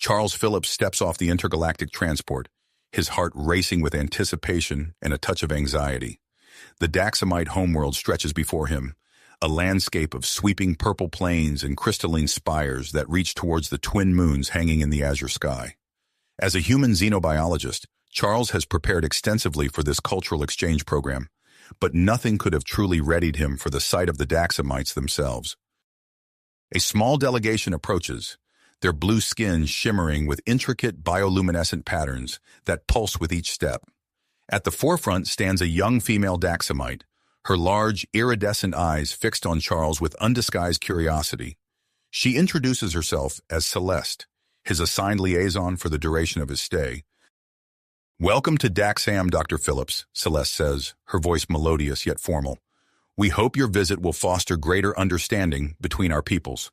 Charles Phillips steps off the intergalactic transport, his heart racing with anticipation and a touch of anxiety. The Daxamite homeworld stretches before him, a landscape of sweeping purple plains and crystalline spires that reach towards the twin moons hanging in the azure sky. As a human xenobiologist, Charles has prepared extensively for this cultural exchange program, but nothing could have truly readied him for the sight of the Daxamites themselves. A small delegation approaches, their blue skin shimmering with intricate bioluminescent patterns that pulse with each step. At the forefront stands a young female Daxamite, her large, iridescent eyes fixed on Charles with undisguised curiosity. She introduces herself as Celeste, his assigned liaison for the duration of his stay. "Welcome to Daxam, Dr. Phillips," Celeste says, her voice melodious yet formal. "We hope your visit will foster greater understanding between our peoples."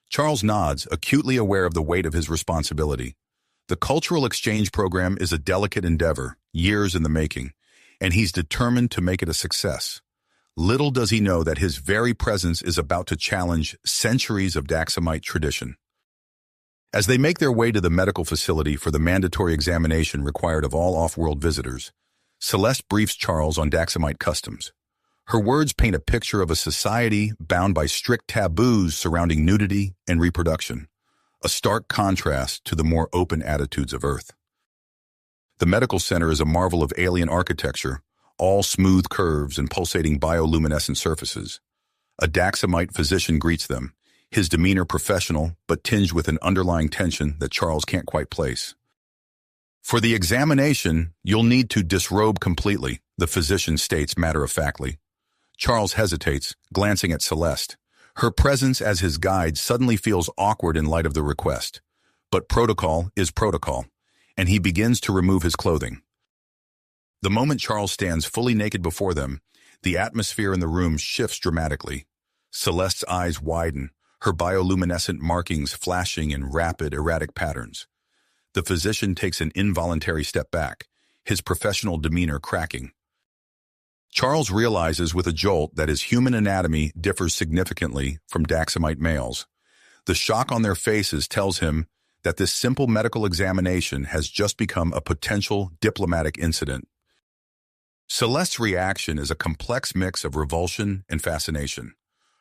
Charles nods, acutely aware of the weight of his responsibility. The cultural exchange program is a delicate endeavor, years in the making, and he's determined to make it a success. Little does he know that his very presence is about to challenge centuries of Daxamite tradition. As they make their way to the medical facility for the mandatory examination required of all off-world visitors, Celeste briefs Charles on Daxamite customs. Her words paint a picture of a society bound by strict taboos surrounding nudity and reproduction, a stark contrast to the more open attitudes of Earth. The medical center is a marvel of alien architecture, all smooth curves and pulsating bioluminescent surfaces. A Daxamite physician greets them, his demeanor professional but tinged with an underlying tension that Charles can't quite place. "For the examination, you'll need to disrobe completely," the physician states matter-of-factly. Charles hesitates, glancing at Celeste. Her presence as his guide suddenly feels awkward in light of the request. But protocol is protocol, and he begins to remove his clothing. The moment Charles stands fully naked before them, the atmosphere in the room shifts dramatically. Celeste's eyes widen, her bioluminescent markings flashing in rapid, erratic patterns. The physician takes an involuntary step back, his professional demeanor cracking. Charles realizes with a jolt that his human anatomy differs significantly from Daxamite males. The shock on their faces tells him that this simple medical examination has just become a potential diplomatic incident. Celeste's reaction is a complex mix of revulsion and fascination.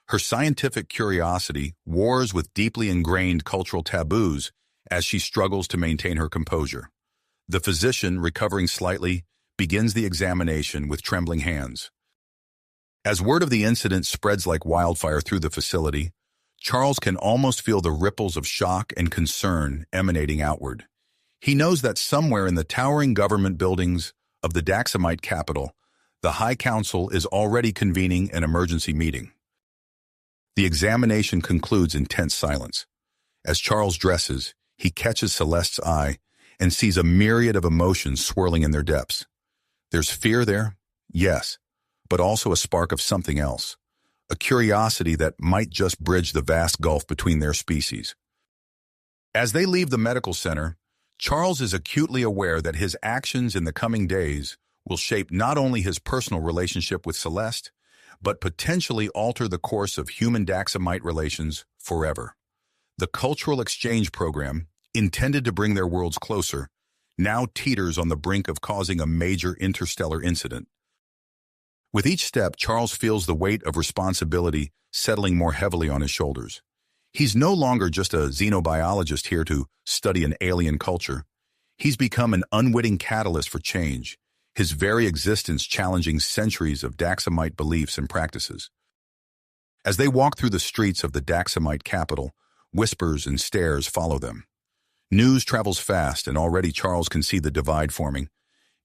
Her scientific curiosity wars with deeply ingrained cultural taboos as she struggles to maintain her composure. The physician, recovering slightly, begins the examination with trembling hands. As word of the incident spreads like wildfire through the facility, Charles can almost feel the ripples of shock and concern emanating outward. He knows that somewhere in the towering government buildings of the Daxamite capital, the High Council is already convening an emergency meeting. The examination concludes in tense silence. As Charles dresses, he catches Celeste's eye and sees a myriad of emotions swirling in their depths. There's fear there, yes, but also a spark of something else, a curiosity that might just bridge the vast gulf between their species. As they leave the medical center, Charles is acutely aware that his actions in the coming days will shape not only his personal relationship with Celeste, but potentially alter the course of human Daxamite relations forever. The cultural exchange program, intended to bring their worlds closer, now teeters on the brink of causing a major interstellar incident. With each step, Charles feels the weight of responsibility settling more heavily on his shoulders. He's no longer just a xenobiologist here to study an alien culture. He's become an unwitting catalyst for change, his very existence challenging centuries of Daxamite beliefs and practices. As they walk through the streets of the Daxamite capital, whispers and stares follow them. News travels fast, and already Charles can see the divide forming.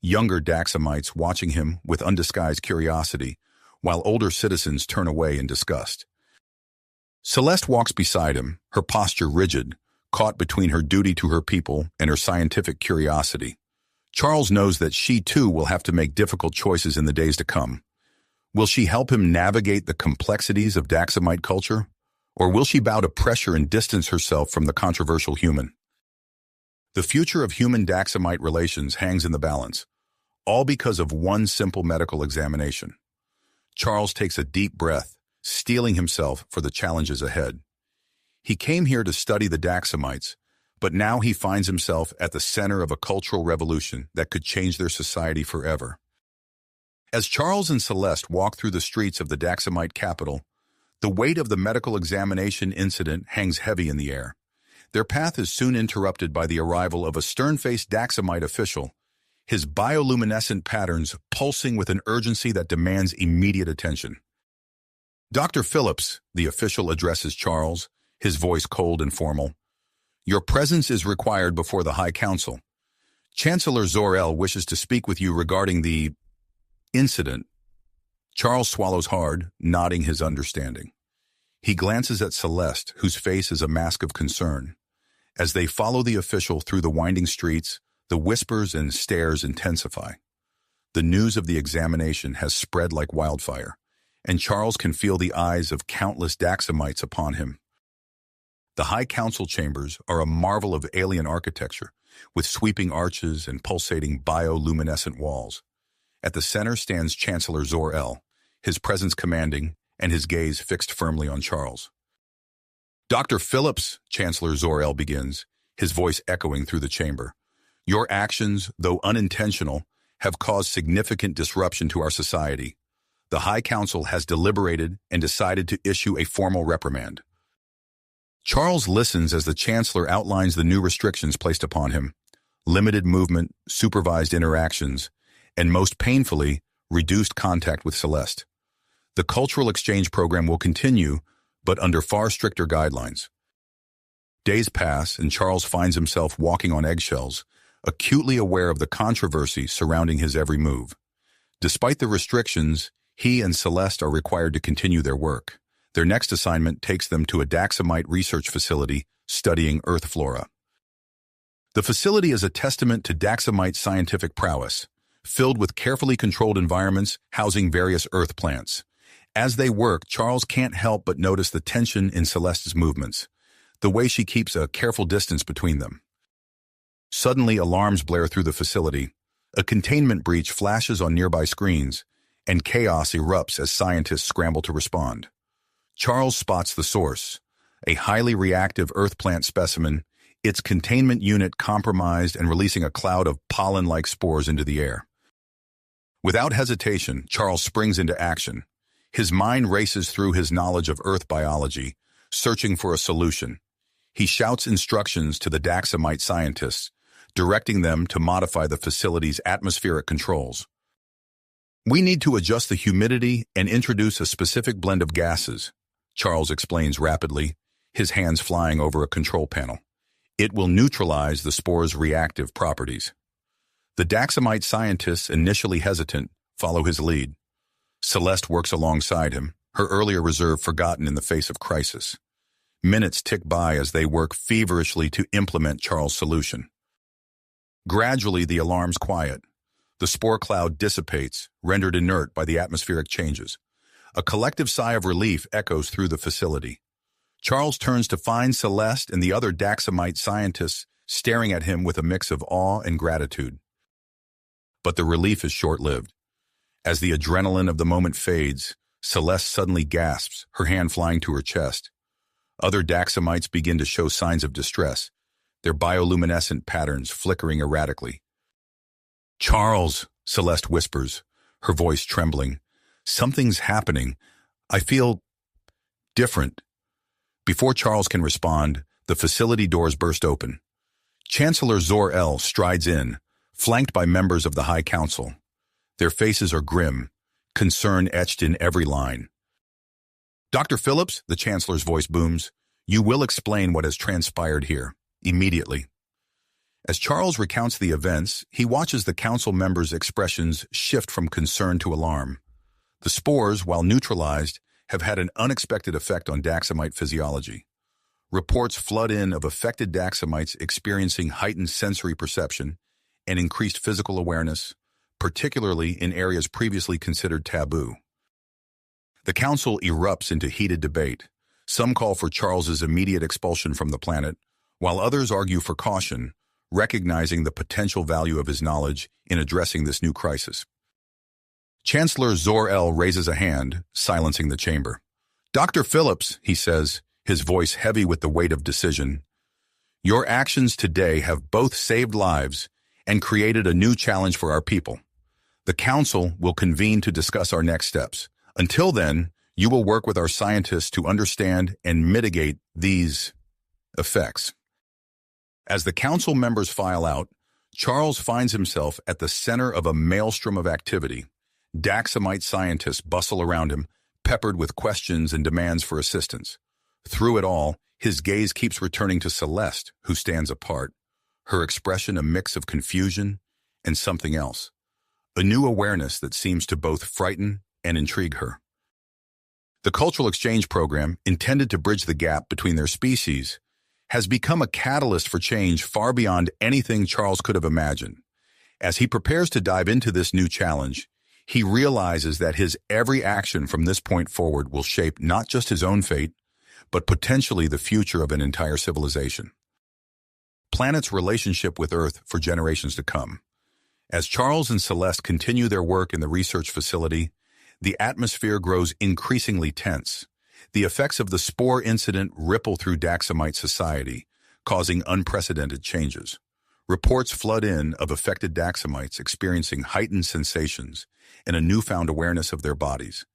Younger Daxamites watching him with undisguised curiosity, while older citizens turn away in disgust. Celeste walks beside him, her posture rigid, caught between her duty to her people and her scientific curiosity. Charles knows that she too will have to make difficult choices in the days to come. Will she help him navigate the complexities of Daxamite culture, or will she bow to pressure and distance herself from the controversial human? The future of human Daxamite relations hangs in the balance, all because of one simple medical examination. Charles takes a deep breath, steeling himself for the challenges ahead. He came here to study the Daxamites, But now he finds himself at the center of a cultural revolution that could change their society forever. As Charles and Celeste walk through the streets of the Daxamite capital, the weight of the medical examination incident hangs heavy in the air. Their path is soon interrupted by the arrival of a stern-faced Daxamite official, his bioluminescent patterns pulsing with an urgency that demands immediate attention. "Dr. Phillips," the official addresses Charles, his voice cold and formal. "Your presence is required before the High Council. Chancellor Zor-El wishes to speak with you regarding the incident." Charles swallows hard, nodding his understanding. He glances at Celeste, whose face is a mask of concern. As they follow the official through the winding streets, the whispers and stares intensify. The news of the examination has spread like wildfire, and Charles can feel the eyes of countless Daxamites upon him. The High Council chambers are a marvel of alien architecture, with sweeping arches and pulsating bioluminescent walls. At the center stands Chancellor Zor-El, his presence commanding and his gaze fixed firmly on Charles. "Dr. Phillips," Chancellor Zor-El begins, his voice echoing through the chamber. "Your actions, though unintentional, have caused significant disruption to our society. The High Council has deliberated and decided to issue a formal reprimand." Charles listens as the Chancellor outlines the new restrictions placed upon him: limited movement, supervised interactions, and most painfully, reduced contact with Celeste. The cultural exchange program will continue, but under far stricter guidelines. Days pass, and Charles finds himself walking on eggshells, acutely aware of the controversy surrounding his every move. Despite the restrictions, he and Celeste are required to continue their work. Their next assignment takes them to a Daxamite research facility studying Earth flora. The facility is a testament to Daxamite scientific prowess, filled with carefully controlled environments housing various Earth plants. As they work, Charles can't help but notice the tension in Celeste's movements, the way she keeps a careful distance between them. Suddenly, alarms blare through the facility, a containment breach flashes on nearby screens, and chaos erupts as scientists scramble to respond. Charles spots the source, a highly reactive Earth plant specimen, its containment unit compromised and releasing a cloud of pollen-like spores into the air. Without hesitation, Charles springs into action. His mind races through his knowledge of Earth biology, searching for a solution. He shouts instructions to the Daxamite scientists, directing them to modify the facility's atmospheric controls. "We need to adjust the humidity and introduce a specific blend of gases," Charles explains rapidly, his hands flying over a control panel. "It will neutralize the spore's reactive properties." The Daxamite scientists, initially hesitant, follow his lead. Celeste works alongside him, her earlier reserve forgotten in the face of crisis. Minutes tick by as they work feverishly to implement Charles' solution. Gradually, the alarms quiet. The spore cloud dissipates, rendered inert by the atmospheric changes. A collective sigh of relief echoes through the facility. Charles turns to find Celeste and the other Daxamite scientists staring at him with a mix of awe and gratitude. But the relief is short-lived. As the adrenaline of the moment fades, Celeste suddenly gasps, her hand flying to her chest. Other Daxamites begin to show signs of distress, their bioluminescent patterns flickering erratically. "Charles," Celeste whispers, her voice trembling, "something's happening. I feel different." Before Charles can respond, the facility doors burst open. Chancellor Zor-El strides in, flanked by members of the High Council. Their faces are grim, concern etched in every line. "Dr. Phillips," the Chancellor's voice booms, "you will explain what has transpired here, immediately." As Charles recounts the events, he watches the council members' expressions shift from concern to alarm. The spores, while neutralized, have had an unexpected effect on Daxamite physiology. Reports flood in of affected Daxamites experiencing heightened sensory perception and increased physical awareness, particularly in areas previously considered taboo. The council erupts into heated debate. Some call for Charles's immediate expulsion from the planet, while others argue for caution, recognizing the potential value of his knowledge in addressing this new crisis. Chancellor Zor-El raises a hand, silencing the chamber. "Dr. Phillips," he says, his voice heavy with the weight of decision, Your actions today have both saved lives and created a new challenge for our people. The Council will convene to discuss our next steps. Until then, you will work with our scientists to understand and mitigate these effects. As the Council members file out, Charles finds himself at the center of a maelstrom of activity. Daxamite scientists bustle around him, peppered with questions and demands for assistance. Through it all, his gaze keeps returning to Celeste, who stands apart, her expression a mix of confusion and something else, a new awareness that seems to both frighten and intrigue her. The cultural exchange program, intended to bridge the gap between their species, has become a catalyst for change far beyond anything Charles could have imagined. As he prepares to dive into this new challenge, he realizes that his every action from this point forward will shape not just his own fate, but potentially the future of an entire civilization. Planet's relationship with Earth for generations to come. As Charles and Celeste continue their work in the research facility, the atmosphere grows increasingly tense. The effects of the spore incident ripple through Daxamite society, causing unprecedented changes. Reports flood in of affected Daxamites experiencing heightened sensations and a newfound awareness of their bodies,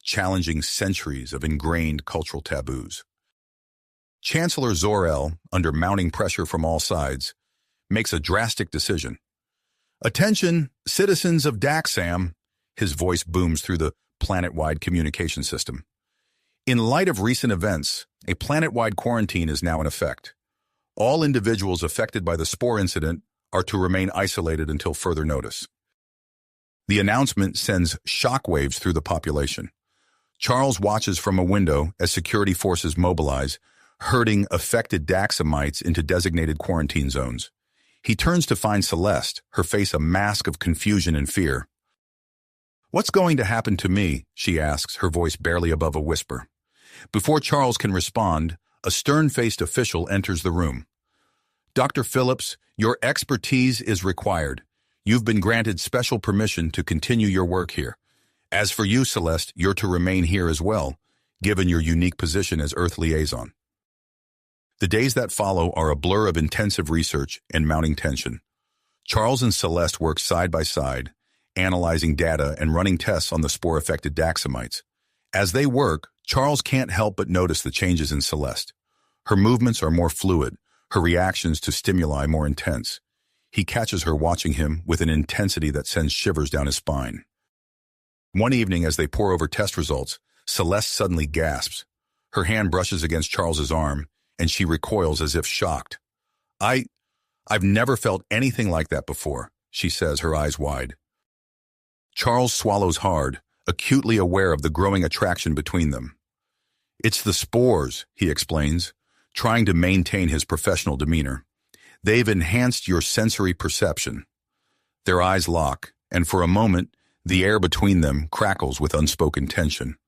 challenging centuries of ingrained cultural taboos. Chancellor Zor-El, under mounting pressure from all sides, makes a drastic decision. "Attention, citizens of Daxam," his voice booms through the planet-wide communication system. In light of recent events, a planet-wide quarantine is now in effect. All individuals affected by the spore incident are to remain isolated until further notice. The announcement sends shockwaves through the population. Charles watches from a window as security forces mobilize, herding affected Daxamites into designated quarantine zones. He turns to find Celeste, her face a mask of confusion and fear. "What's going to happen to me?" she asks, her voice barely above a whisper. Before Charles can respond, a stern-faced official enters the room. "Dr. Phillips, your expertise is required. You've been granted special permission to continue your work here. As for you, Celeste, you're to remain here as well, given your unique position as Earth liaison." The days that follow are a blur of intensive research and mounting tension. Charles and Celeste work side by side, analyzing data and running tests on the spore-affected Daxamites. As they work, Charles can't help but notice the changes in Celeste. Her movements are more fluid, her reactions to stimuli more intense. He catches her watching him with an intensity that sends shivers down his spine. One evening, as they pore over test results, Celeste suddenly gasps. Her hand brushes against Charles's arm, and she recoils as if shocked. I've never felt anything like that before," she says, her eyes wide. Charles swallows hard, acutely aware of the growing attraction between them. "It's the spores," he explains, trying to maintain his professional demeanor. "They've enhanced your sensory perception." Their eyes lock, and for a moment, the air between them crackles with unspoken tension.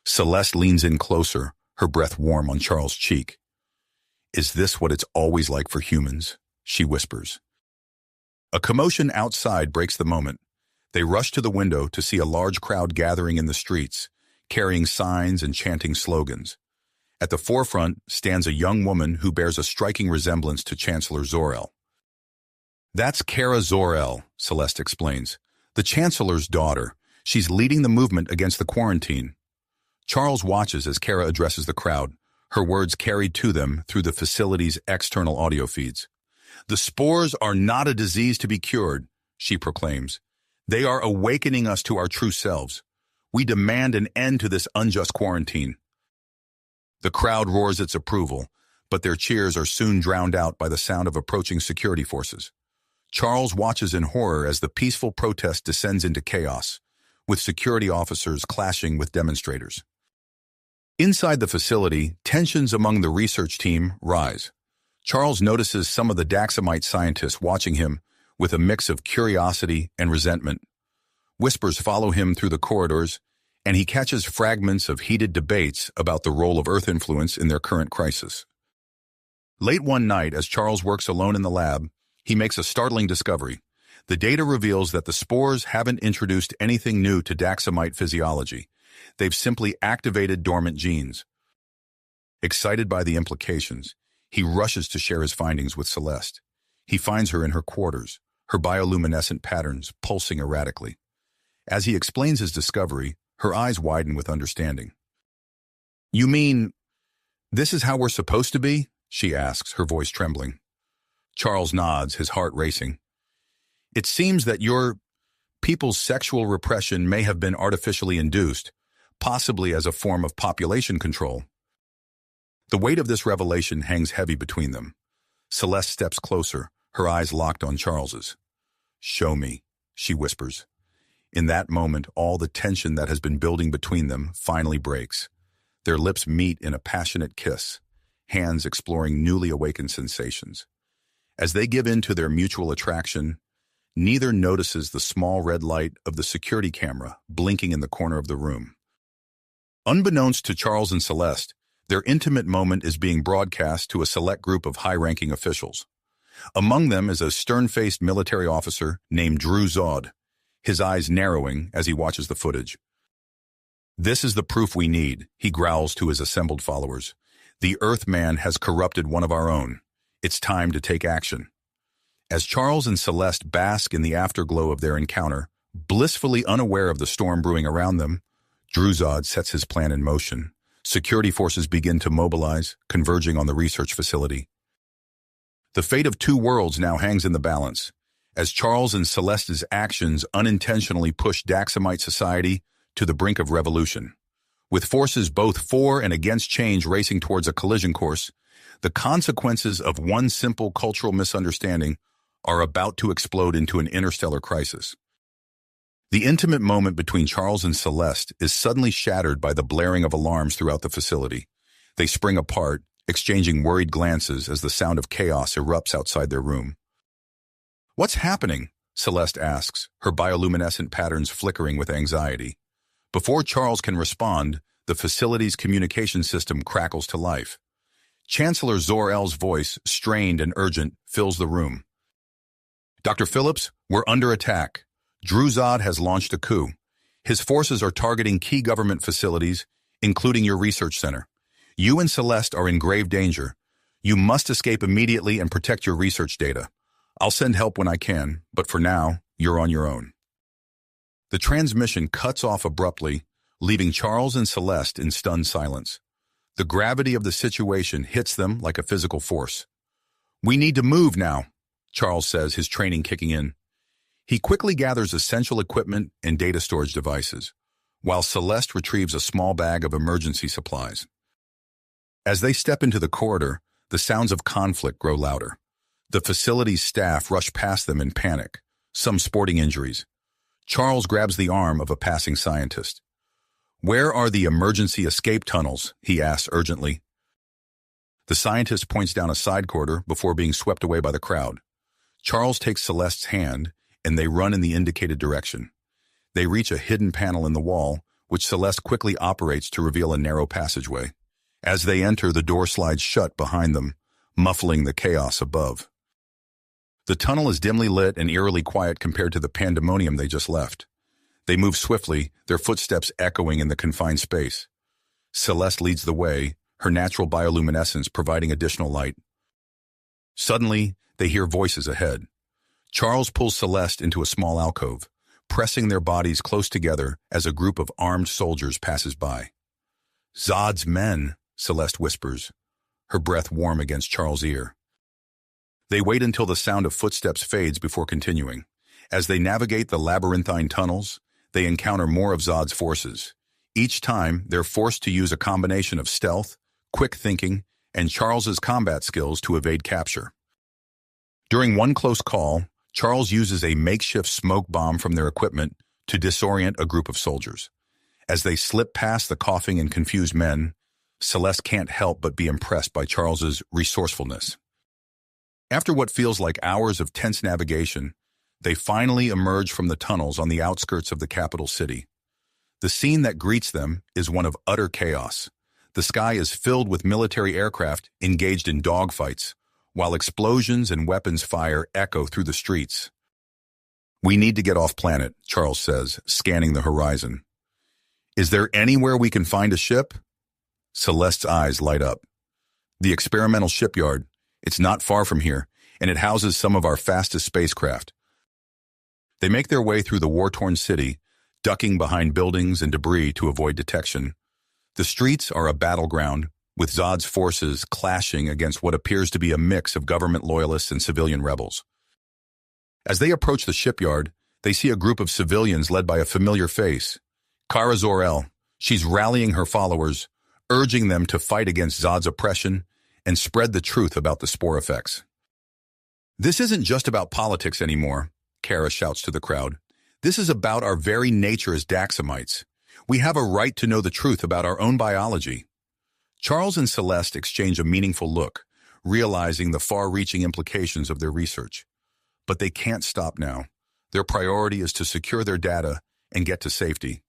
Celeste leans in closer, her breath warm on Charles' cheek. "Is this what it's always like for humans?" she whispers. A commotion outside breaks the moment. They rush to the window to see a large crowd gathering in the streets, carrying signs and chanting slogans. At the forefront stands a young woman who bears a striking resemblance to Chancellor Zor-El. "That's Kara Zor-El," Celeste explains. "The Chancellor's daughter. She's leading the movement against the quarantine." Charles watches as Kara addresses the crowd, her words carried to them through the facility's external audio feeds. "The spores are not a disease to be cured," she proclaims. "They are awakening us to our true selves. We demand an end to this unjust quarantine." The crowd roars its approval, but their cheers are soon drowned out by the sound of approaching security forces. Charles watches in horror as the peaceful protest descends into chaos, with security officers clashing with demonstrators. Inside the facility, tensions among the research team rise. Charles notices some of the Daxamite scientists watching him with a mix of curiosity and resentment. Whispers follow him through the corridors, and he catches fragments of heated debates about the role of Earth influence in their current crisis. Late one night, as Charles works alone in the lab, he makes a startling discovery. The data reveals that the spores haven't introduced anything new to Daxamite physiology. They've simply activated dormant genes. Excited by the implications, He rushes to share his findings with Celeste. He finds her in her quarters, her bioluminescent patterns pulsing erratically. As he explains his discovery, her eyes widen with understanding. "You mean, this is how we're supposed to be?" she asks, her voice trembling. Charles nods, his heart racing. "It seems that your people's sexual repression may have been artificially induced, possibly as a form of population control." The weight of this revelation hangs heavy between them. Celeste steps closer, her eyes locked on Charles's. "Show me," she whispers. In that moment, all the tension that has been building between them finally breaks. Their lips meet in a passionate kiss, hands exploring newly awakened sensations. As they give in to their mutual attraction, neither notices the small red light of the security camera blinking in the corner of the room. Unbeknownst to Charles and Celeste, their intimate moment is being broadcast to a select group of high-ranking officials. Among them is a stern-faced military officer named Drew Zod, his eyes narrowing as he watches the footage. "This is the proof we need," he growls to his assembled followers. "The Earthman has corrupted one of our own. It's time to take action." As Charles and Celeste bask in the afterglow of their encounter, blissfully unaware of the storm brewing around them, Druzod sets his plan in motion. Security forces begin to mobilize, converging on the research facility. The fate of two worlds now hangs in the balance, as Charles and Celeste's actions unintentionally push Daxamite society to the brink of revolution. With forces both for and against change racing towards a collision course, the consequences of one simple cultural misunderstanding are about to explode into an interstellar crisis. The intimate moment between Charles and Celeste is suddenly shattered by the blaring of alarms throughout the facility. They spring apart, exchanging worried glances as the sound of chaos erupts outside their room. "What's happening?" Celeste asks, her bioluminescent patterns flickering with anxiety. Before Charles can respond, the facility's communication system crackles to life. Chancellor Zor-El's voice, strained and urgent, fills the room. "Dr. Phillips, we're under attack. Druzod has launched a coup. His forces are targeting key government facilities, including your research center. You and Celeste are in grave danger. You must escape immediately and protect your research data. I'll send help when I can, but for now, you're on your own." The transmission cuts off abruptly, leaving Charles and Celeste in stunned silence. The gravity of the situation hits them like a physical force. "We need to move now," Charles says, his training kicking in. He quickly gathers essential equipment and data storage devices, while Celeste retrieves a small bag of emergency supplies. As they step into the corridor, the sounds of conflict grow louder. The facility's staff rush past them in panic, some sporting injuries. Charles grabs the arm of a passing scientist. "Where are the emergency escape tunnels?" he asks urgently. The scientist points down a side corridor before being swept away by the crowd. Charles takes Celeste's hand, and they run in the indicated direction. They reach a hidden panel in the wall, which Celeste quickly operates to reveal a narrow passageway. As they enter, the door slides shut behind them, muffling the chaos above. The tunnel is dimly lit and eerily quiet compared to the pandemonium they just left. They move swiftly, their footsteps echoing in the confined space. Celeste leads the way, her natural bioluminescence providing additional light. Suddenly, they hear voices ahead. Charles pulls Celeste into a small alcove, pressing their bodies close together as a group of armed soldiers passes by. "Zod's men," Celeste whispers, her breath warm against Charles' ear. They wait until the sound of footsteps fades before continuing. As they navigate the labyrinthine tunnels, they encounter more of Zod's forces. Each time, they're forced to use a combination of stealth, quick thinking, and Charles's combat skills to evade capture. During one close call, Charles uses a makeshift smoke bomb from their equipment to disorient a group of soldiers. As they slip past the coughing and confused men, Celeste can't help but be impressed by Charles's resourcefulness. After what feels like hours of tense navigation, they finally emerge from the tunnels on the outskirts of the capital city. The scene that greets them is one of utter chaos. The sky is filled with military aircraft engaged in dogfights, while explosions and weapons fire echo through the streets. "We need to get off planet," Charles says, scanning the horizon. "Is there anywhere we can find a ship?" Celeste's eyes light up. The experimental shipyard. It's not far from here, and it houses some of our fastest spacecraft. They make their way through the war-torn city, ducking behind buildings and debris to avoid detection. The streets are a battleground, with Zod's forces clashing against what appears to be a mix of government loyalists and civilian rebels. As they approach the shipyard, they see a group of civilians led by a familiar face. Kara Zor-El. She's rallying her followers, urging them to fight against Zod's oppression and spread the truth about the spore effects. This isn't just about politics anymore, Kara shouts to the crowd. This is about our very nature as Daxamites. We have a right to know the truth about our own biology. Charles and Celeste exchange a meaningful look, realizing the far-reaching implications of their research. But they can't stop now. Their priority is to secure their data and get to safety.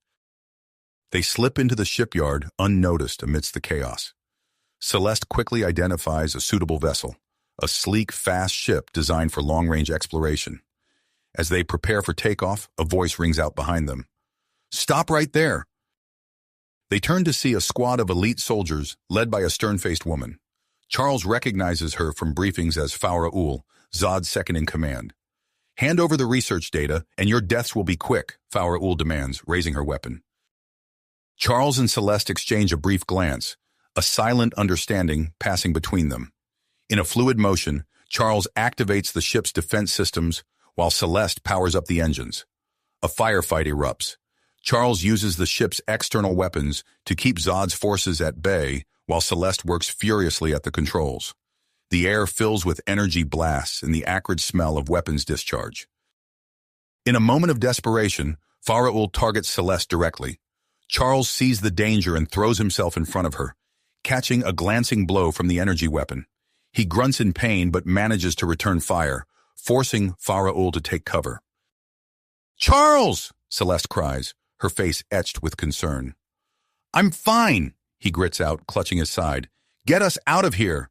They slip into the shipyard unnoticed amidst the chaos. Celeste quickly identifies a suitable vessel, a sleek, fast ship designed for long-range exploration. As they prepare for takeoff, a voice rings out behind them. "Stop right there!" They turn to see a squad of elite soldiers led by a stern-faced woman. Charles recognizes her from briefings as Faura-Ul, Zod's second-in-command. "Hand over the research data, and your deaths will be quick," Faura-Ul demands, raising her weapon. Charles and Celeste exchange a brief glance, a silent understanding passing between them. In a fluid motion, Charles activates the ship's defense systems while Celeste powers up the engines. A firefight erupts. Charles uses the ship's external weapons to keep Zod's forces at bay while Celeste works furiously at the controls. The air fills with energy blasts and the acrid smell of weapons discharge. In a moment of desperation, Faura-Ul targets Celeste directly. Charles sees the danger and throws himself in front of her, catching a glancing blow from the energy weapon. He grunts in pain but manages to return fire, forcing Faura-Ul to take cover. "Charles!" Celeste cries, her face etched with concern. "I'm fine," he grits out, clutching his side. "Get us out of here!"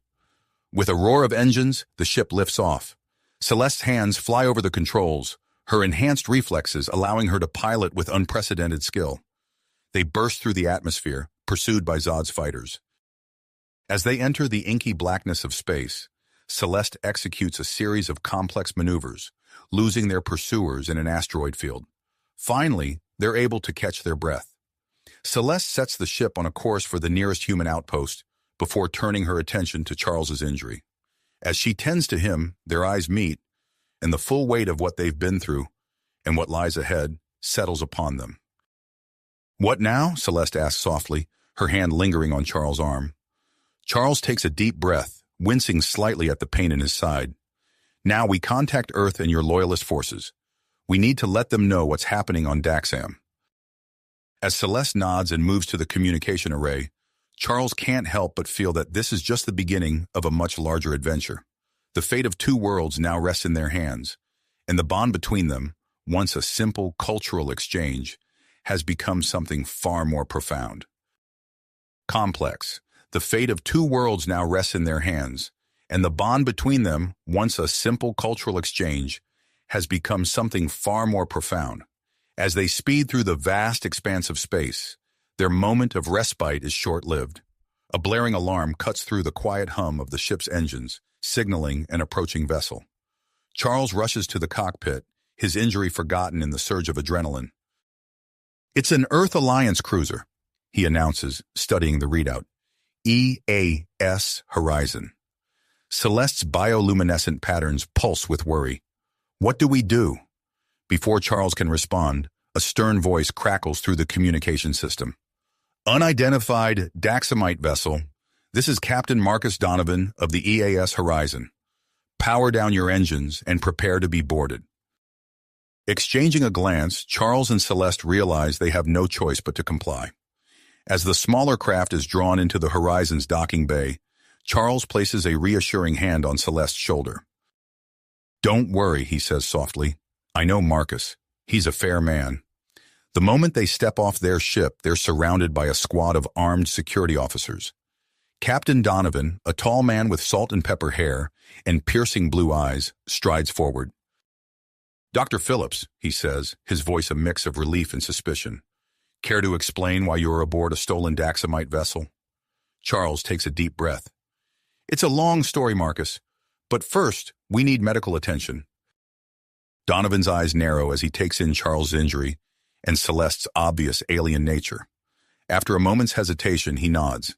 With a roar of engines, the ship lifts off. Celeste's hands fly over the controls, her enhanced reflexes allowing her to pilot with unprecedented skill. They burst through the atmosphere, pursued by Zod's fighters. As they enter the inky blackness of space, Celeste executes a series of complex maneuvers, losing their pursuers in an asteroid field. Finally, they're able to catch their breath. Celeste sets the ship on a course for the nearest human outpost before turning her attention to Charles's injury. As she tends to him, their eyes meet, and the full weight of what they've been through and what lies ahead settles upon them. "What now?" Celeste asks softly, her hand lingering on Charles' arm. Charles takes a deep breath, wincing slightly at the pain in his side. "Now we contact Earth and your loyalist forces. We need to let them know what's happening on Daxam." As Celeste nods and moves to the communication array, Charles can't help but feel that this is just the beginning of a much larger adventure. The fate of two worlds now rests in their hands, and the bond between them, once a simple cultural exchange, has become something far more profound. Complex. The fate of two worlds now rests in their hands, and the bond between them, once a simple cultural exchange, has become something far more profound. As they speed through the vast expanse of space, their moment of respite is short-lived. A blaring alarm cuts through the quiet hum of the ship's engines, signaling an approaching vessel. Charles rushes to the cockpit, his injury forgotten in the surge of adrenaline. "It's an Earth Alliance cruiser," he announces, studying the readout. "EAS Horizon." Celeste's bioluminescent patterns pulse with worry. "What do we do?" Before Charles can respond, a stern voice crackles through the communication system. "Unidentified Daxamite vessel. This is Captain Marcus Donovan of the EAS Horizon. Power down your engines and prepare to be boarded." Exchanging a glance, Charles and Celeste realize they have no choice but to comply. As the smaller craft is drawn into the Horizon's docking bay, Charles places a reassuring hand on Celeste's shoulder. "Don't worry," he says softly. "I know Marcus. He's a fair man." The moment they step off their ship, they're surrounded by a squad of armed security officers. Captain Donovan, a tall man with salt and pepper hair and piercing blue eyes, strides forward. "Dr. Phillips," he says, his voice a mix of relief and suspicion. "Care to explain why you are aboard a stolen Daxamite vessel?" Charles takes a deep breath. It's a long story, Marcus. But first, we need medical attention. Donovan's eyes narrow as he takes in Charles' injury and Celeste's obvious alien nature. After a moment's hesitation, he nods.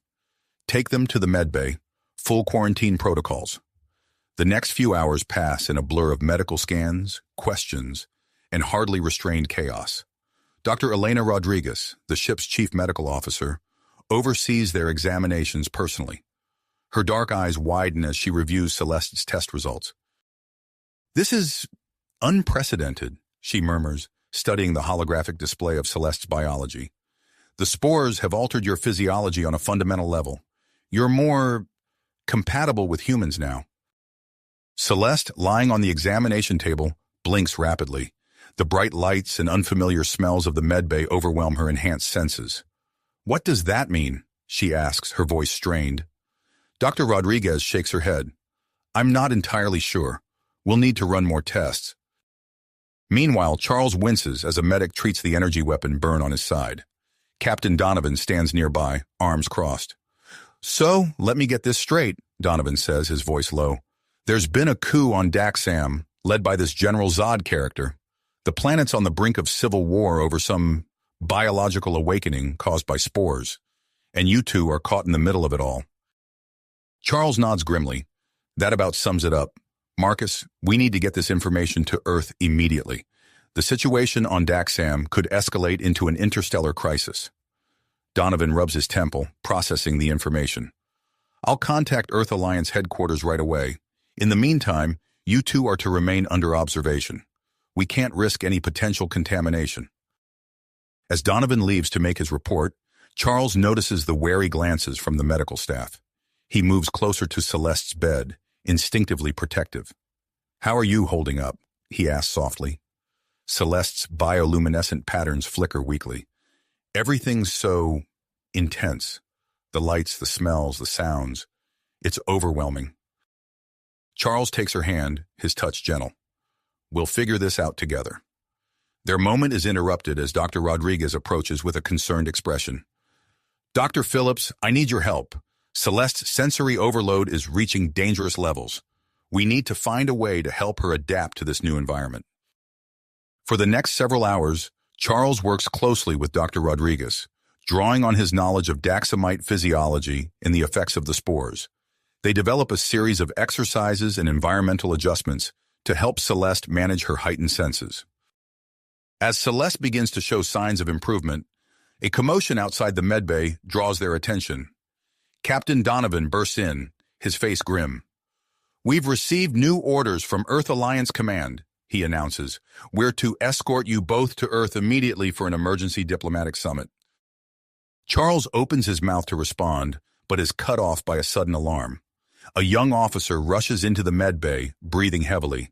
Take them to the medbay. Full quarantine protocols. The next few hours pass in a blur of medical scans, questions, and hardly restrained chaos. Dr. Elena Rodriguez, the ship's chief medical officer, oversees their examinations personally. Her dark eyes widen as she reviews Celeste's test results. This is unprecedented, she murmurs, studying the holographic display of Celeste's biology. The spores have altered your physiology on a fundamental level. You're more compatible with humans now. Celeste, lying on the examination table, blinks rapidly. The bright lights and unfamiliar smells of the medbay overwhelm her enhanced senses. What does that mean? She asks, her voice strained. Dr. Rodriguez shakes her head. I'm not entirely sure. We'll need to run more tests. Meanwhile, Charles winces as a medic treats the energy weapon burn on his side. Captain Donovan stands nearby, arms crossed. So, let me get this straight, Donovan says, his voice low. There's been a coup on Daxam, led by this General Zod character. The planet's on the brink of civil war over some biological awakening caused by spores, and you two are caught in the middle of it all. Charles nods grimly. That about sums it up. Marcus, we need to get this information to Earth immediately. The situation on Daxam could escalate into an interstellar crisis. Donovan rubs his temple, processing the information. I'll contact Earth Alliance headquarters right away. In the meantime, you two are to remain under observation. We can't risk any potential contamination. As Donovan leaves to make his report, Charles notices the wary glances from the medical staff. He moves closer to Celeste's bed, instinctively protective. How are you holding up? He asks softly. Celeste's bioluminescent patterns flicker weakly. Everything's so intense. The lights, the smells, the sounds. It's overwhelming. Charles takes her hand, his touch gentle. We'll figure this out together. Their moment is interrupted as Dr. Rodriguez approaches with a concerned expression. Dr. Phillips, I need your help. Celeste's sensory overload is reaching dangerous levels. We need to find a way to help her adapt to this new environment. For the next several hours, Charles works closely with Dr. Rodriguez, drawing on his knowledge of Daxamite physiology and the effects of the spores. They develop a series of exercises and environmental adjustments to help Celeste manage her heightened senses. As Celeste begins to show signs of improvement, a commotion outside the medbay draws their attention. Captain Donovan bursts in, his face grim. We've received new orders from Earth Alliance Command, he announces. We're to escort you both to Earth immediately for an emergency diplomatic summit. Charles opens his mouth to respond, but is cut off by a sudden alarm. A young officer rushes into the medbay, breathing heavily.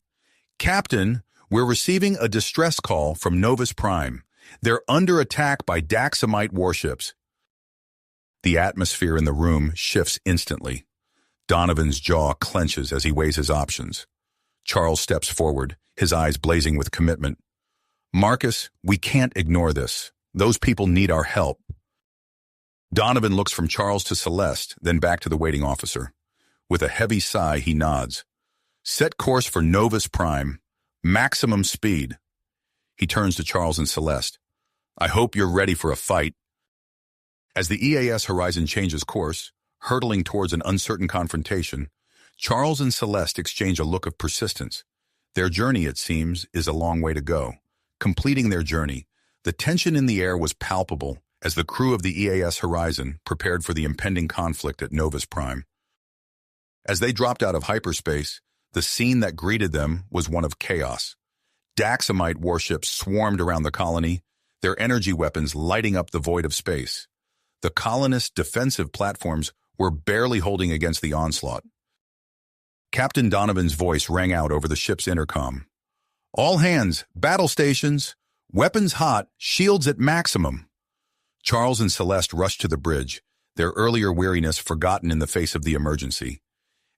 Captain, we're receiving a distress call from Novus Prime. They're under attack by Daxamite warships. The atmosphere in the room shifts instantly. Donovan's jaw clenches as he weighs his options. Charles steps forward, his eyes blazing with commitment. Marcus, we can't ignore this. Those people need our help. Donovan looks from Charles to Celeste, then back to the waiting officer. With a heavy sigh, he nods. Set course for Novus Prime. Maximum speed. He turns to Charles and Celeste. I hope you're ready for a fight. As the EAS Horizon changes course, hurtling towards an uncertain confrontation, Charles and Celeste exchange a look of persistence. Their journey, it seems, is a long way to go. Completing their journey, the tension in the air was palpable as the crew of the EAS Horizon prepared for the impending conflict at Novus Prime. As they dropped out of hyperspace, the scene that greeted them was one of chaos. Daxamite warships swarmed around the colony, their energy weapons lighting up the void of space. The colonists' defensive platforms were barely holding against the onslaught. Captain Donovan's voice rang out over the ship's intercom. All hands, battle stations, weapons hot, shields at maximum. Charles and Celeste rushed to the bridge, their earlier weariness forgotten in the face of the emergency.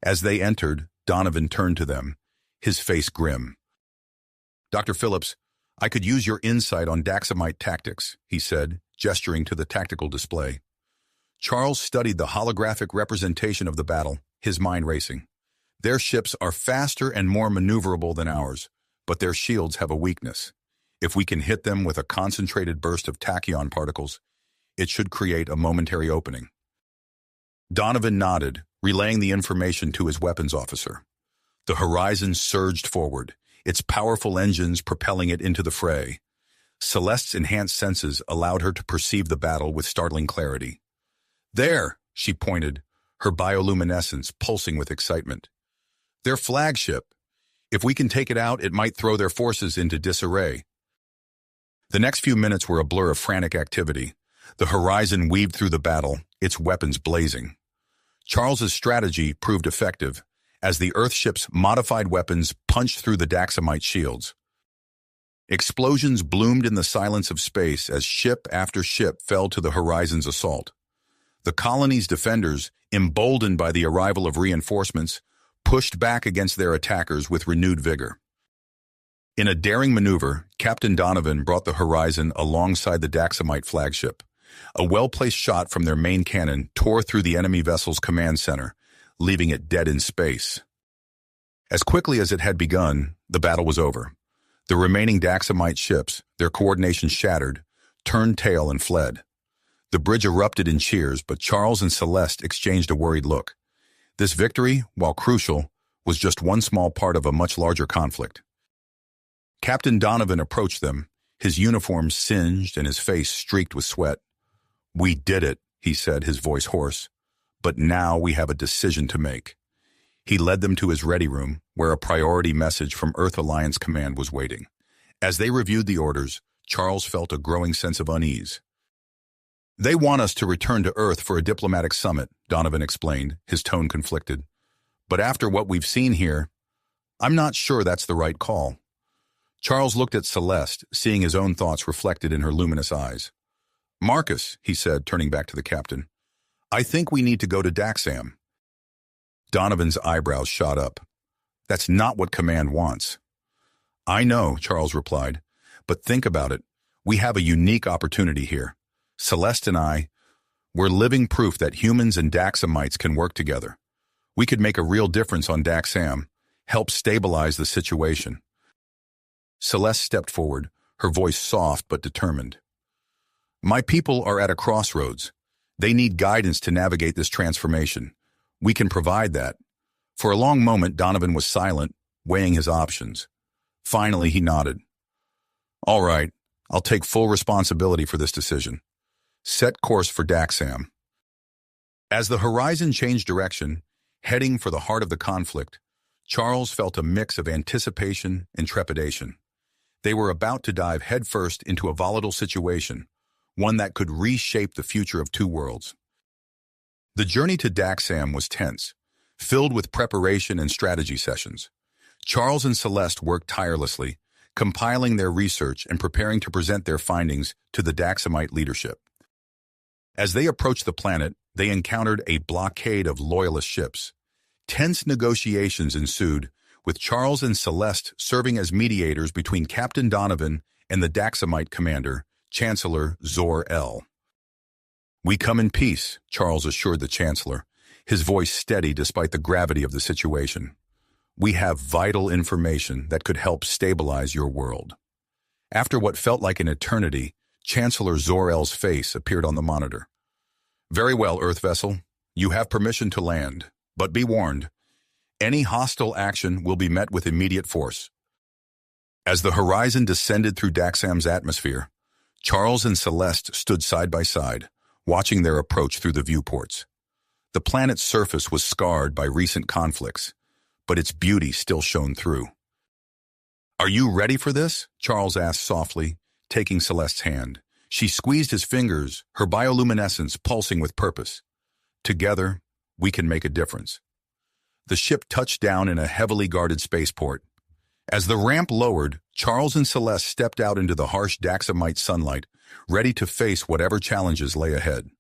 As they entered, Donovan turned to them, his face grim. Dr. Phillips, I could use your insight on Daxamite tactics, he said, gesturing to the tactical display. Charles studied the holographic representation of the battle, his mind racing. Their ships are faster and more maneuverable than ours, but their shields have a weakness. If we can hit them with a concentrated burst of tachyon particles, it should create a momentary opening. Donovan nodded, relaying the information to his weapons officer. The Horizon surged forward, its powerful engines propelling it into the fray. Celeste's enhanced senses allowed her to perceive the battle with startling clarity. There, she pointed, her bioluminescence pulsing with excitement. Their flagship. If we can take it out, it might throw their forces into disarray. The next few minutes were a blur of frantic activity. The Horizon weaved through the battle, its weapons blazing. Charles's strategy proved effective, as the Earthship's modified weapons punched through the Daxamite shields. Explosions bloomed in the silence of space as ship after ship fell to the Horizon's assault. The colony's defenders, emboldened by the arrival of reinforcements, pushed back against their attackers with renewed vigor. In a daring maneuver, Captain Donovan brought the Horizon alongside the Daxamite flagship. A well-placed shot from their main cannon tore through the enemy vessel's command center, leaving it dead in space. As quickly as it had begun, the battle was over. The remaining Daxamite ships, their coordination shattered, turned tail and fled. The bridge erupted in cheers, but Charles and Celeste exchanged a worried look. This victory, while crucial, was just one small part of a much larger conflict. Captain Donovan approached them, his uniform singed and his face streaked with sweat. "We did it," he said, his voice hoarse. "But now we have a decision to make." He led them to his ready room, where a priority message from Earth Alliance Command was waiting. As they reviewed the orders, Charles felt a growing sense of unease. "They want us to return to Earth for a diplomatic summit," Donovan explained, his tone conflicted. "But after what we've seen here, I'm not sure that's the right call." Charles looked at Celeste, seeing his own thoughts reflected in her luminous eyes. "Marcus," he said, turning back to the captain, "I think we need to go to Daxam." Donovan's eyebrows shot up. "That's not what Command wants." "I know," Charles replied, "but think about it. We have a unique opportunity here. Celeste and we're living proof that humans and Daxamites can work together. We could make a real difference on Daxam, help stabilize the situation." Celeste stepped forward, her voice soft but determined. "My people are at a crossroads. They need guidance to navigate this transformation. We can provide that." For a long moment, Donovan was silent, weighing his options. Finally, he nodded. "All right, I'll take full responsibility for this decision. Set course for Daxam." As the Horizon changed direction, heading for the heart of the conflict, Charles felt a mix of anticipation and trepidation. They were about to dive headfirst into a volatile situation, one that could reshape the future of two worlds. The journey to Daxam was tense, filled with preparation and strategy sessions. Charles and Celeste worked tirelessly, compiling their research and preparing to present their findings to the Daxamite leadership. As they approached the planet, they encountered a blockade of loyalist ships. Tense negotiations ensued, with Charles and Celeste serving as mediators between Captain Donovan and the Daxamite commander, Chancellor Zor-El. "We come in peace," Charles assured the Chancellor, his voice steady despite the gravity of the situation. "We have vital information that could help stabilize your world." After what felt like an eternity, Chancellor Zor-El's face appeared on the monitor. "Very well, Earth vessel. You have permission to land, but be warned. Any hostile action will be met with immediate force." As the Horizon descended through Daxam's atmosphere, Charles and Celeste stood side by side, watching their approach through the viewports. The planet's surface was scarred by recent conflicts, but its beauty still shone through. "Are you ready for this?" Charles asked softly, taking Celeste's hand. She squeezed his fingers, her bioluminescence pulsing with purpose. "Together, we can make a difference." The ship touched down in a heavily guarded spaceport. As the ramp lowered, Charles and Celeste stepped out into the harsh Daxamite sunlight, ready to face whatever challenges lay ahead.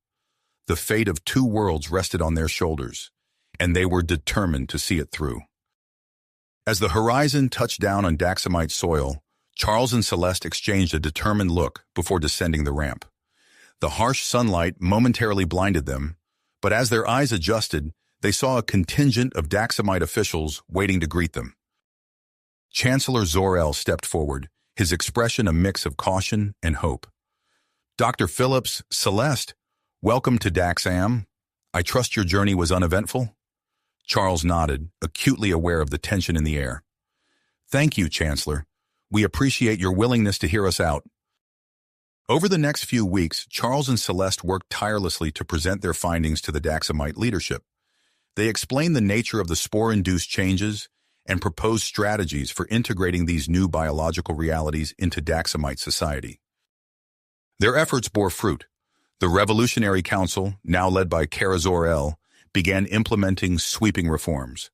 The fate of two worlds rested on their shoulders, and they were determined to see it through. As the Horizon touched down on Daxamite soil, Charles and Celeste exchanged a determined look before descending the ramp. The harsh sunlight momentarily blinded them, but as their eyes adjusted, they saw a contingent of Daxamite officials waiting to greet them. Chancellor Zor-El stepped forward, his expression a mix of caution and hope. "Dr. Phillips, Celeste, welcome to Daxam. I trust your journey was uneventful?" Charles nodded, acutely aware of the tension in the air. "Thank you, Chancellor. We appreciate your willingness to hear us out." Over the next few weeks, Charles and Celeste worked tirelessly to present their findings to the Daxamite leadership. They explained the nature of the spore-induced changes and proposed strategies for integrating these new biological realities into Daxamite society. Their efforts bore fruit. The Revolutionary Council, now led by Zor-El, began implementing sweeping reforms.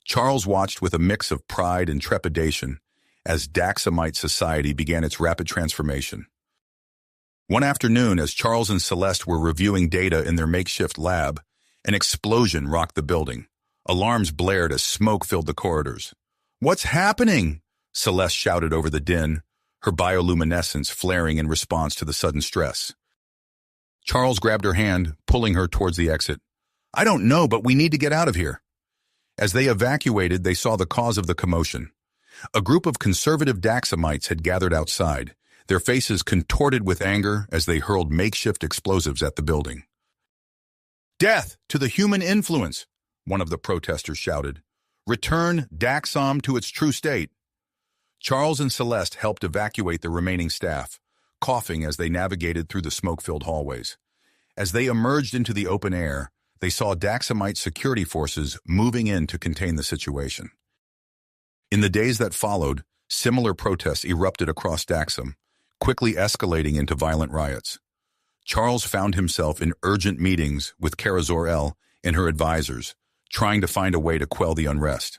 Charles watched with a mix of pride and trepidation as Daxamite society began its rapid transformation. One afternoon, as Charles and Celeste were reviewing data in their makeshift lab, an explosion rocked the building. Alarms blared as smoke filled the corridors. "What's happening?" Celeste shouted over the din, her bioluminescence flaring in response to the sudden stress. Charles grabbed her hand, pulling her towards the exit. "I don't know, but we need to get out of here." As they evacuated, they saw the cause of the commotion. A group of conservative Daxamites had gathered outside, their faces contorted with anger as they hurled makeshift explosives at the building. "Death to the human influence!" one of the protesters shouted. "Return Daxam to its true state." Charles and Celeste helped evacuate the remaining staff, coughing as they navigated through the smoke-filled hallways. As they emerged into the open air, they saw Daxamite security forces moving in to contain the situation. In the days that followed, similar protests erupted across Daxam, quickly escalating into violent riots. Charles found himself in urgent meetings with Zor-El and her advisors, trying to find a way to quell the unrest.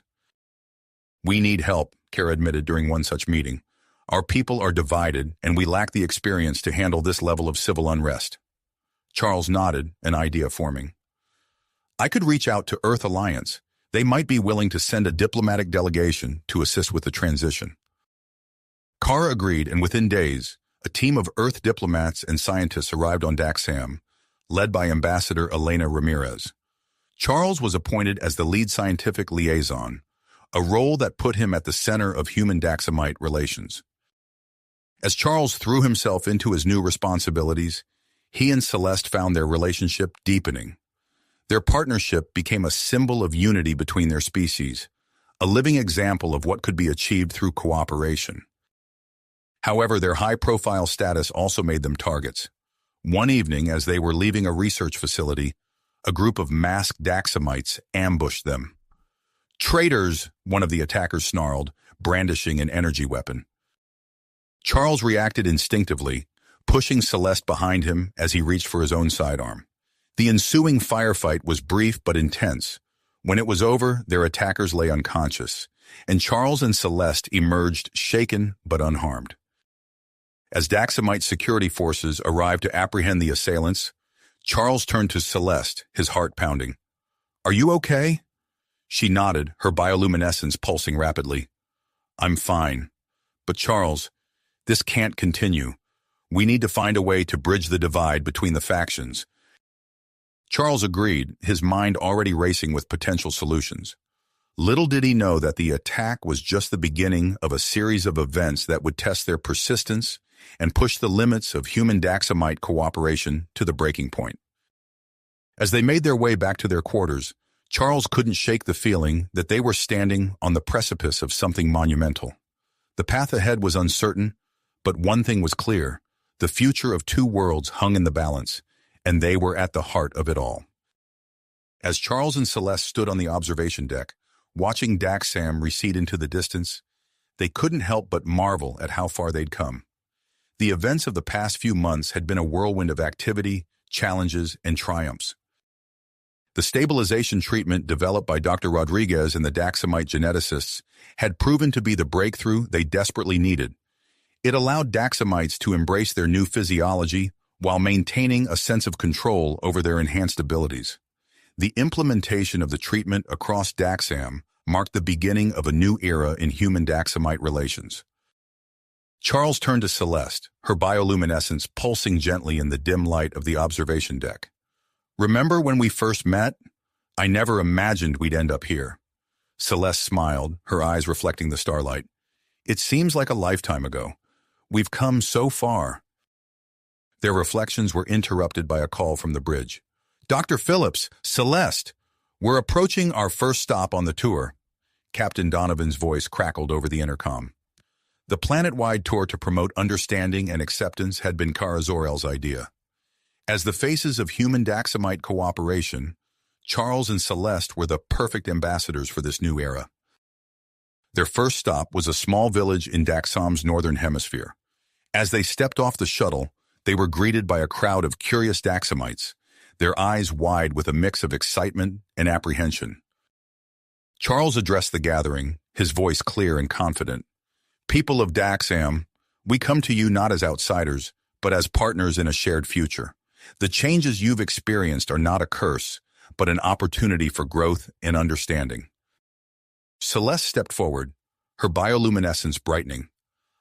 "We need help," Kara admitted during one such meeting. "Our people are divided, and we lack the experience to handle this level of civil unrest." Charles nodded, an idea forming. "I could reach out to Earth Alliance. They might be willing to send a diplomatic delegation to assist with the transition." Kara agreed, and within days, a team of Earth diplomats and scientists arrived on Daxam, led by Ambassador Elena Ramirez. Charles was appointed as the lead scientific liaison, a role that put him at the center of human Daxamite relations. As Charles threw himself into his new responsibilities, he and Celeste found their relationship deepening. Their partnership became a symbol of unity between their species, a living example of what could be achieved through cooperation. However, their high-profile status also made them targets. One evening, as they were leaving a research facility, a group of masked Daxamites ambushed them. "Traitors!" one of the attackers snarled, brandishing an energy weapon. Charles reacted instinctively, pushing Celeste behind him as he reached for his own sidearm. The ensuing firefight was brief but intense. When it was over, their attackers lay unconscious, and Charles and Celeste emerged shaken but unharmed. As Daxamite security forces arrived to apprehend the assailants, Charles turned to Celeste, his heart pounding. "Are you okay?" She nodded, her bioluminescence pulsing rapidly. "I'm fine. But Charles, this can't continue. We need to find a way to bridge the divide between the factions." Charles agreed, his mind already racing with potential solutions. Little did he know that the attack was just the beginning of a series of events that would test their persistence and push the limits of human Daxamite cooperation to the breaking point. As they made their way back to their quarters, Charles couldn't shake the feeling that they were standing on the precipice of something monumental. The path ahead was uncertain, but one thing was clear: the future of two worlds hung in the balance, and they were at the heart of it all. As Charles and Celeste stood on the observation deck, watching Daxam recede into the distance, they couldn't help but marvel at how far they'd come. The events of the past few months had been a whirlwind of activity, challenges, and triumphs. The stabilization treatment developed by Dr. Rodriguez and the Daxamite geneticists had proven to be the breakthrough they desperately needed. It allowed Daxamites to embrace their new physiology while maintaining a sense of control over their enhanced abilities. The implementation of the treatment across Daxam marked the beginning of a new era in human Daxamite relations. Charles turned to Celeste, her bioluminescence pulsing gently in the dim light of the observation deck. "Remember when we first met? I never imagined we'd end up here. Celeste smiled, her eyes reflecting the starlight. It seems like a lifetime ago. We've come so far. Their reflections were interrupted by a call from the bridge. Dr. Phillips, Celeste, we're approaching our first stop on the tour. Captain Donovan's voice crackled over the intercom. The planet-wide tour to promote understanding and acceptance had been Kara Zor-El's idea. As the faces of human Daxamite cooperation, Charles and Celeste were the perfect ambassadors for this new era. Their first stop was a small village in Daxam's northern hemisphere. As they stepped off the shuttle, they were greeted by a crowd of curious Daxamites, their eyes wide with a mix of excitement and apprehension. Charles addressed the gathering, his voice clear and confident. People of Daxam, we come to you not as outsiders, but as partners in a shared future. The changes you've experienced are not a curse, but an opportunity for growth and understanding. Celeste stepped forward, her bioluminescence brightening.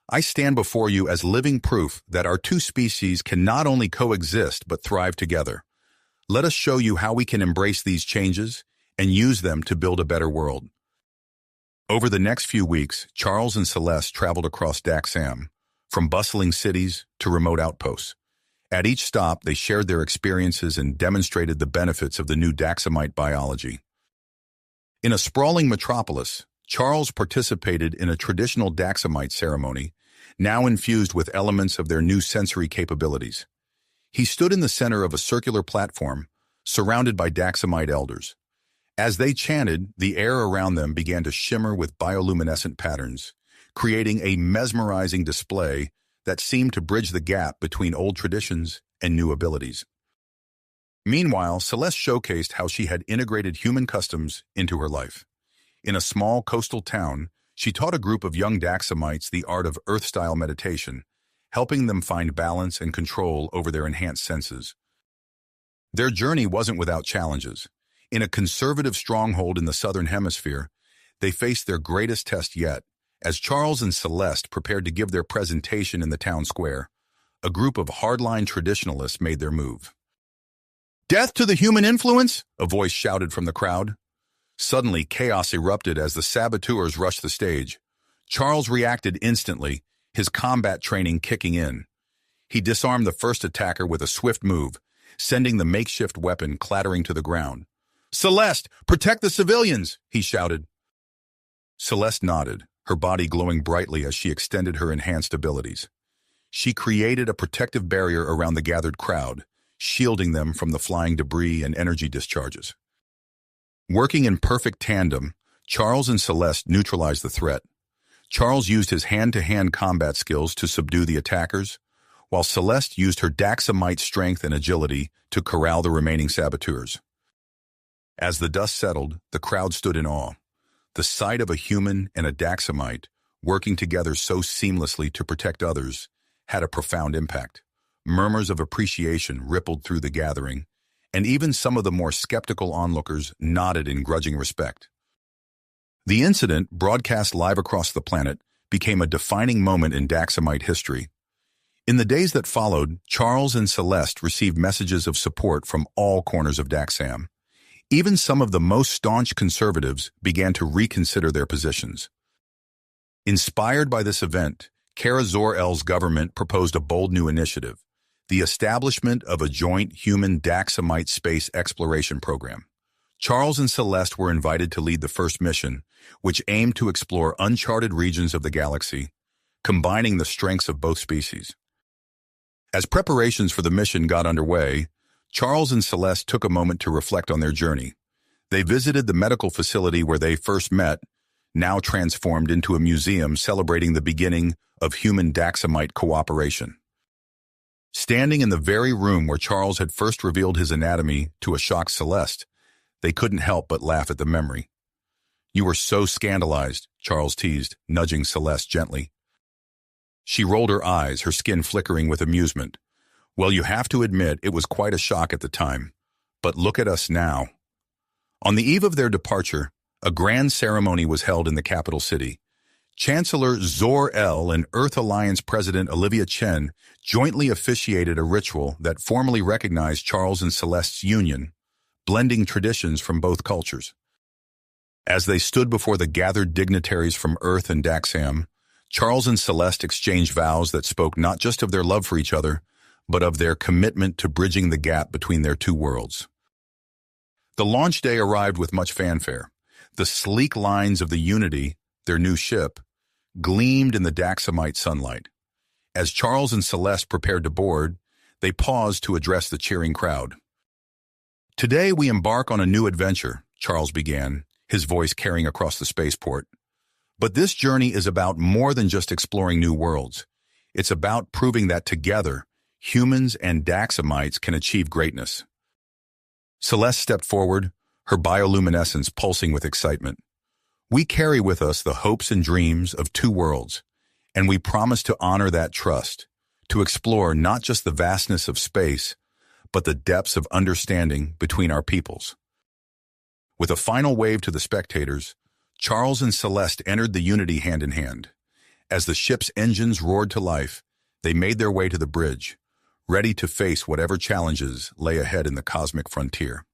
I stand before you as living proof that our two species can not only coexist but thrive together. Let us show you how we can embrace these changes and use them to build a better world. Over the next few weeks, Charles and Celeste traveled across Daxam, from bustling cities to remote outposts. At each stop, they shared their experiences and demonstrated the benefits of the new Daxamite biology. In a sprawling metropolis, Charles participated in a traditional Daxamite ceremony, now infused with elements of their new sensory capabilities. He stood in the center of a circular platform, surrounded by Daxamite elders. As they chanted, the air around them began to shimmer with bioluminescent patterns, creating a mesmerizing display that seemed to bridge the gap between old traditions and new abilities. Meanwhile, Celeste showcased how she had integrated human customs into her life. In a small coastal town, she taught a group of young Daxamites the art of earth-style meditation, helping them find balance and control over their enhanced senses. Their journey wasn't without challenges. In a conservative stronghold in the southern hemisphere, they faced their greatest test yet. As Charles and Celeste prepared to give their presentation in the town square, a group of hardline traditionalists made their move. "Death to the human influence!" a voice shouted from the crowd. Suddenly, chaos erupted as the saboteurs rushed the stage. Charles reacted instantly, his combat training kicking in. He disarmed the first attacker with a swift move, sending the makeshift weapon clattering to the ground. "Celeste, protect the civilians!" he shouted. Celeste nodded, her body glowing brightly as she extended her enhanced abilities. She created a protective barrier around the gathered crowd, shielding them from the flying debris and energy discharges. Working in perfect tandem, Charles and Celeste neutralized the threat. Charles used his hand-to-hand combat skills to subdue the attackers, while Celeste used her Daxamite strength and agility to corral the remaining saboteurs. As the dust settled, the crowd stood in awe. The sight of a human and a Daxamite working together so seamlessly to protect others had a profound impact. Murmurs of appreciation rippled through the gathering, and even some of the more skeptical onlookers nodded in grudging respect. The incident, broadcast live across the planet, became a defining moment in Daxamite history. In the days that followed, Charles and Celeste received messages of support from all corners of Daxam. Even some of the most staunch conservatives began to reconsider their positions. Inspired by this event, Kara Zor-El's government proposed a bold new initiative, the establishment of a joint human Daxamite space exploration program. Charles and Celeste were invited to lead the first mission, which aimed to explore uncharted regions of the galaxy, combining the strengths of both species. As preparations for the mission got underway, Charles and Celeste took a moment to reflect on their journey. They visited the medical facility where they first met, now transformed into a museum celebrating the beginning of human Daxamite cooperation. Standing in the very room where Charles had first revealed his anatomy to a shocked Celeste, they couldn't help but laugh at the memory. "You were so scandalized," Charles teased, nudging Celeste gently. She rolled her eyes, her skin flickering with amusement. "Well, you have to admit it was quite a shock at the time. But look at us now." On the eve of their departure, a grand ceremony was held in the capital city. Chancellor Zor-El and Earth Alliance President Olivia Chen jointly officiated a ritual that formally recognized Charles and Celeste's union, blending traditions from both cultures. As they stood before the gathered dignitaries from Earth and Daxam, Charles and Celeste exchanged vows that spoke not just of their love for each other, but of their commitment to bridging the gap between their two worlds. The launch day arrived with much fanfare. The sleek lines of the Unity, their new ship, gleamed in the Daxamite sunlight. As Charles and Celeste prepared to board, they paused to address the cheering crowd. "Today we embark on a new adventure," Charles began, his voice carrying across the spaceport. "But this journey is about more than just exploring new worlds. It's about proving that together, humans and Daxamites can achieve greatness." Celeste stepped forward, her bioluminescence pulsing with excitement. "We carry with us the hopes and dreams of two worlds, and we promise to honor that trust, to explore not just the vastness of space, but the depths of understanding between our peoples." With a final wave to the spectators, Charles and Celeste entered the Unity hand in hand. As the ship's engines roared to life, they made their way to the bridge, ready to face whatever challenges lay ahead in the cosmic frontier.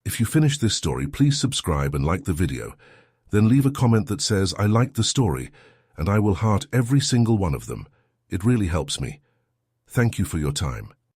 If you finished this story, please subscribe and like the video. Then leave a comment that says, "I liked the story," and I will heart every single one of them. It really helps me. Thank you for your time.